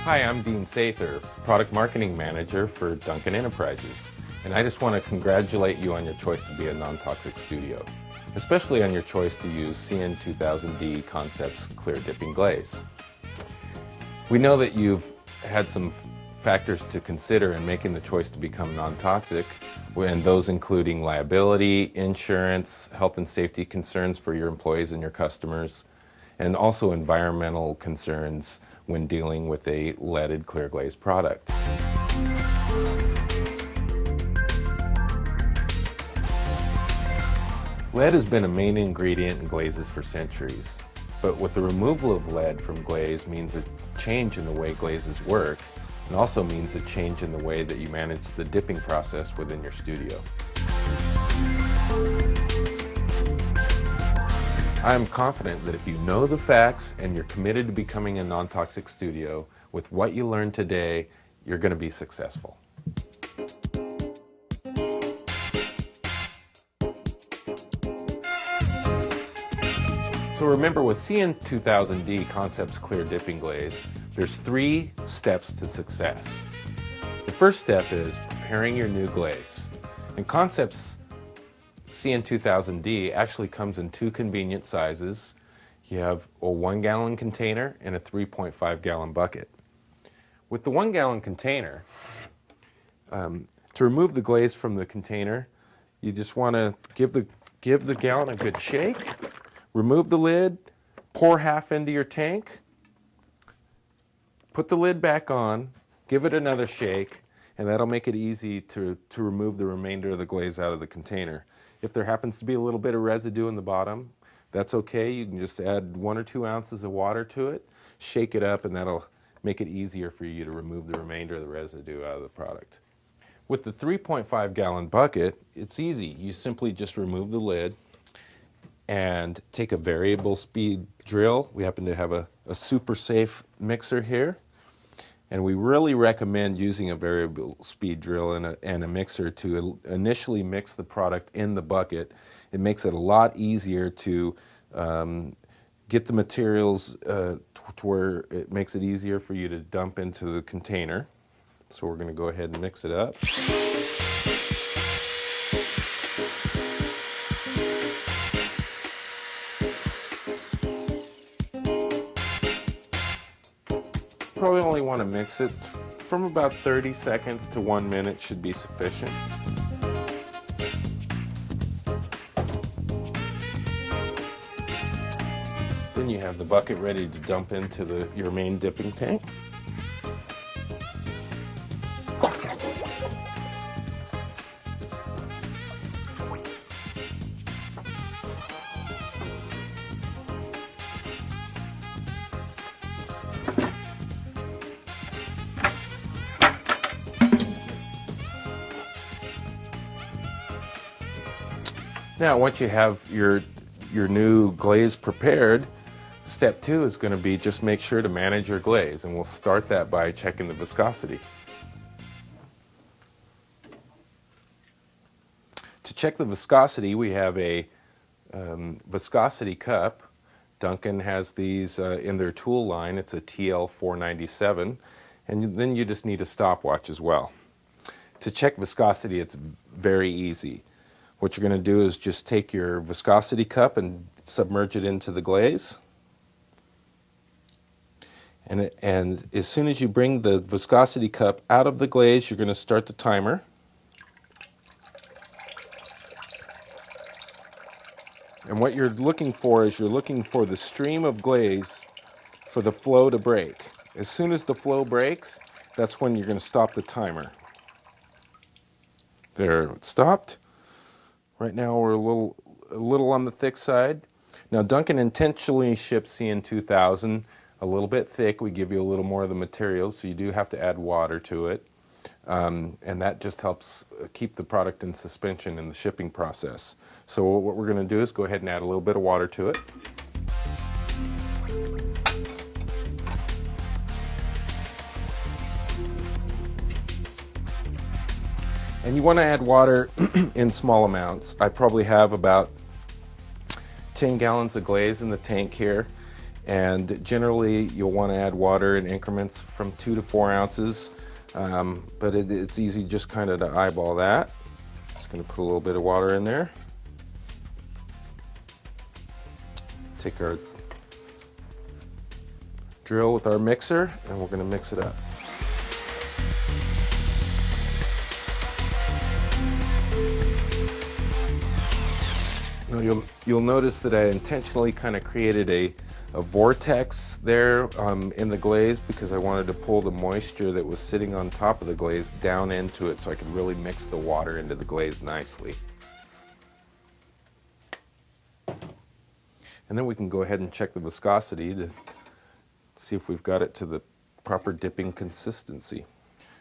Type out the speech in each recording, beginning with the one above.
Hi, I'm Dean Sather, Product Marketing Manager for Duncan Enterprises, and I just want to congratulate you on your choice to be a non-toxic studio, especially on your choice to use CN2000D Concepts Clear Dipping Glaze. We know that you've had some factors to consider in making the choice to become non-toxic, and those including liability, insurance, health and safety concerns for your employees and your customers, and also environmental concerns when dealing with a leaded clear glaze product. Lead has been a main ingredient in glazes for centuries, but with the removal of lead from glaze means a change in the way glazes work, and also means a change in the way that you manage the dipping process within your studio. I am confident that if you know the facts and you're committed to becoming a non-toxic studio, with what you learned today, you're going to be successful. So remember, with CN2000D Concepts Clear Dipping Glaze, there's 3 steps to success. The first step is preparing your new glaze. And Concepts CN2000D actually comes in 2 convenient sizes. You have a 1-gallon container and a 3.5-gallon bucket. With the 1-gallon container, to remove the glaze from the container, you just want to give the gallon a good shake, remove the lid, pour half into your tank, put the lid back on, give it another shake, and that'll make it easy to remove the remainder of the glaze out of the container. If there happens to be a little bit of residue in the bottom, that's okay. You can just add 1 or 2 ounces of water to it, shake it up, and that'll make it easier for you to remove the remainder of the residue out of the product. With the 3.5-gallon bucket, it's easy. You simply just remove the lid and take a variable speed drill. We happen to have a super safe mixer here. And we really recommend using a variable speed drill and a mixer to initially mix the product in the bucket. It makes it a lot easier to get the materials to where it makes it easier for you to dump into the container. So we're going to go ahead and mix it up. Probably only want to mix it from about 30 seconds to 1 minute should be sufficient. Then you have the bucket ready to dump into your main dipping tank. Now, once you have your new glaze prepared, step 2 is going to be just make sure to manage your glaze, and we'll start that by checking the viscosity. To check the viscosity, we have a viscosity cup. Duncan has these in their tool line. It's a TL497, and then you just need a stopwatch as well. To check viscosity, it's very easy. What you're going to do is just take your viscosity cup and submerge it into the glaze. And as soon as you bring the viscosity cup out of the glaze, you're going to start the timer. And what you're looking for is you're looking for the stream of glaze for the flow to break. As soon as the flow breaks, that's when you're going to stop the timer. There, it stopped. Right now we're a little on the thick side. Now Duncan intentionally ships CN2000 a little bit thick. We give you a little more of the materials, so you do have to add water to it. And that just helps keep the product in suspension in the shipping process. So what we're going to do is go ahead and add a little bit of water to it. And you want to add water in small amounts. I probably have about 10 gallons of glaze in the tank here, And generally you'll want to add water in increments from 2 to 4 ounces, but it's easy just kind of to eyeball that. Just going to put a little bit of water in there. Take our drill with our mixer and we're going to mix it up. Now you'll notice that I intentionally kind of created a vortex there in the glaze because I wanted to pull the moisture that was sitting on top of the glaze down into it so I could really mix the water into the glaze nicely. And then we can go ahead and check the viscosity to see if we've got it to the proper dipping consistency.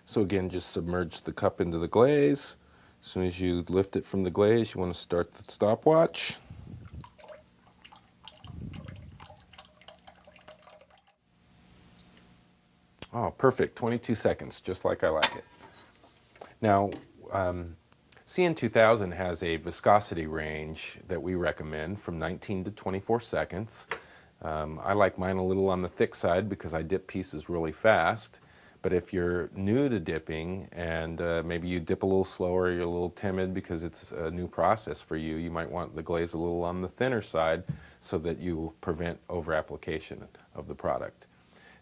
So again, just submerge the cup into the glaze. As soon as you lift it from the glaze, you want to start the stopwatch. Oh, perfect, 22 seconds, just like I like it. Now, CN2000 has a viscosity range that we recommend from 19 to 24 seconds. I like mine a little on the thick side because I dip pieces really fast. But if you're new to dipping and maybe you dip a little slower, you're a little timid because it's a new process for you, you might want the glaze a little on the thinner side so that you prevent over-application of the product.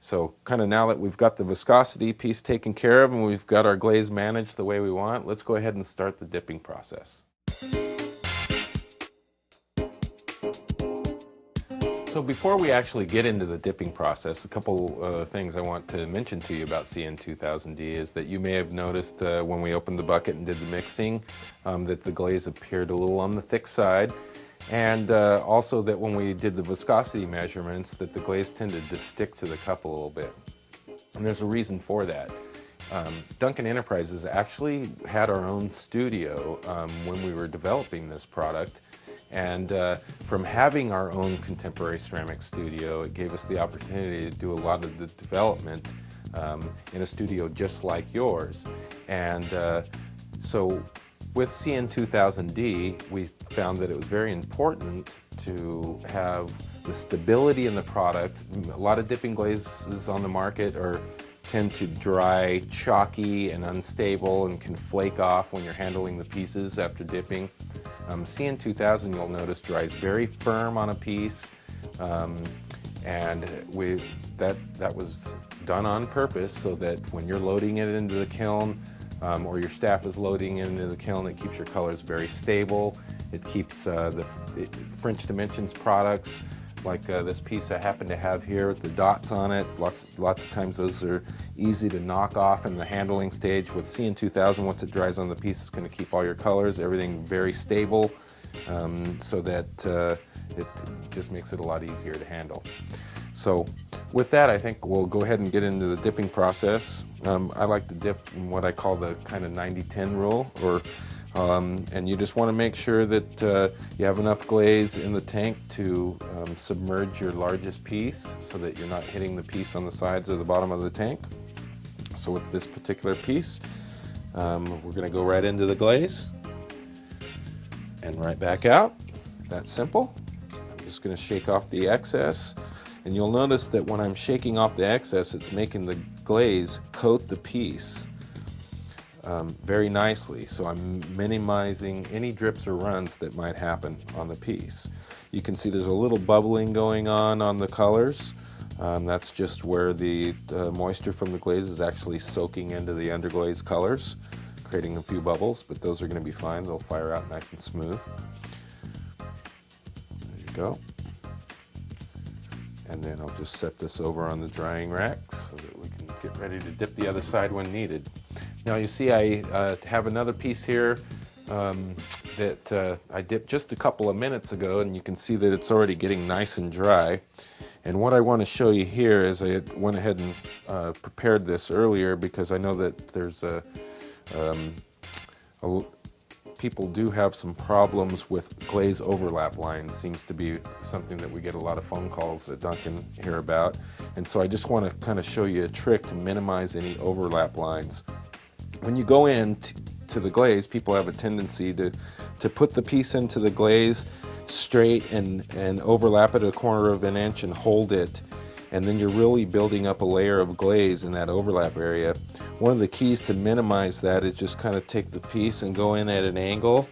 So kind of now that we've got the viscosity piece taken care of and we've got our glaze managed the way we want, let's go ahead and start the dipping process. So before we actually get into the dipping process, a couple things I want to mention to you about CN2000D is that you may have noticed when we opened the bucket and did the mixing that the glaze appeared a little on the thick side, and also that when we did the viscosity measurements that the glaze tended to stick to the cup a little bit. And there's a reason for that. Duncan Enterprises actually had our own studio when we were developing this product. And from having our own contemporary ceramic studio, it gave us the opportunity to do a lot of the development in a studio just like yours. And so with CN2000D, we found that it was very important to have the stability in the product. A lot of dipping glazes on the market tend to dry chalky and unstable and can flake off when you're handling the pieces after dipping. CN2000, you'll notice, dries very firm on a piece, and that was done on purpose so that when you're loading it into the kiln or your staff is loading it into the kiln, it keeps your colors very stable. It keeps the French Dimensions products like this piece I happen to have here with the dots on it. Lots of times those are easy to knock off in the handling stage. With CN2000, once it dries on the piece, it's going to keep all your colors, everything very stable, so that it just makes it a lot easier to handle. So with that, I think we'll go ahead and get into the dipping process. I like to dip in what I call the kind of 90-10 rule, and you just want to make sure that you have enough glaze in the tank to submerge your largest piece so that you're not hitting the piece on the sides or the bottom of the tank. So with this particular piece, we're going to go right into the glaze and right back out. That's simple. I'm just going to shake off the excess, and you'll notice that when I'm shaking off the excess, it's making the glaze coat the piece very nicely, so I'm minimizing any drips or runs that might happen on the piece. You can see there's a little bubbling going on the colors. That's just where the moisture from the glaze is actually soaking into the underglaze colors, creating a few bubbles, but those are going to be fine. They'll fire out nice and smooth. There you go. And then I'll just set this over on the drying rack so that we can get ready to dip the other side when needed. Now you see I have another piece here that I dipped just a couple of minutes ago, and you can see that it's already getting nice and dry. And what I want to show you here is I went ahead and prepared this earlier because I know that there's people do have some problems with glaze overlap lines. Seems to be something that we get a lot of phone calls at Duncan here about. And so I just want to kind of show you a trick to minimize any overlap lines. When you go in to the glaze, people have a tendency to put the piece into the glaze straight and overlap it 1/4 of an inch and hold it, and then you're really building up a layer of glaze in that overlap area. One of the keys to minimize that is just kind of take the piece and go in at an angle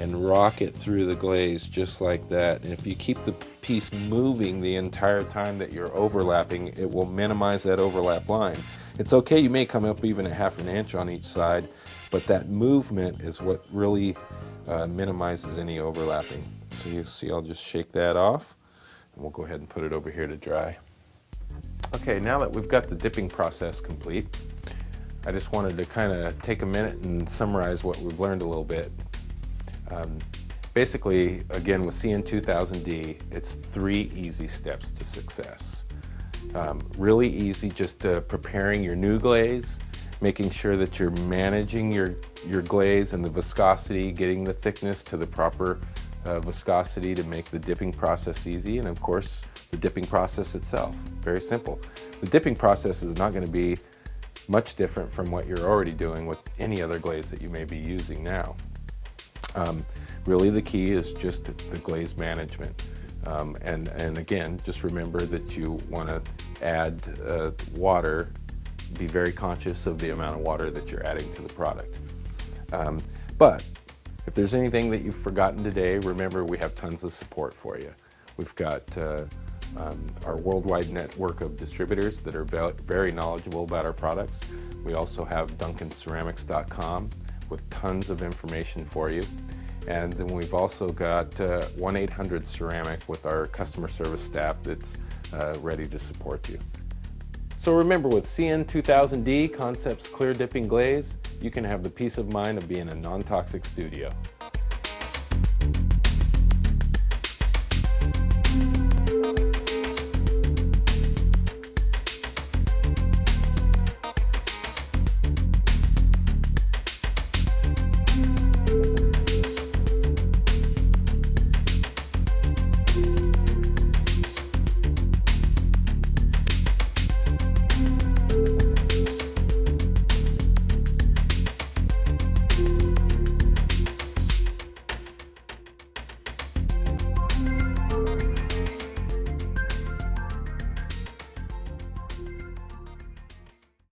and rock it through the glaze just like that. And if you keep the piece moving the entire time that you're overlapping, it will minimize that overlap line. It's okay, you may come up even a 1/2 inch on each side, but that movement is what really minimizes any overlapping. So you see, I'll just shake that off, and we'll go ahead and put it over here to dry. Okay, now that we've got the dipping process complete, I just wanted to kind of take a minute and summarize what we've learned a little bit. Basically, again, with CN2000D, it's 3 easy steps to success. Really easy, just preparing your new glaze, making sure that you're managing your glaze and the viscosity, getting the thickness to the proper viscosity to make the dipping process easy, and of course, the dipping process itself. Very simple. The dipping process is not going to be much different from what you're already doing with any other glaze that you may be using now. Really the key is just the glaze management. And again, just remember that you want to add water. Be very conscious of the amount of water that you're adding to the product. But if there's anything that you've forgotten today, remember we have tons of support for you. We've got our worldwide network of distributors that are very knowledgeable about our products. We also have duncanceramics.com with tons of information for you. And then we've also got 1-800-CERAMIC with our customer service staff that's ready to support you. So remember, with CN2000D Concepts Clear Dipping Glaze, you can have the peace of mind of being a non-toxic studio.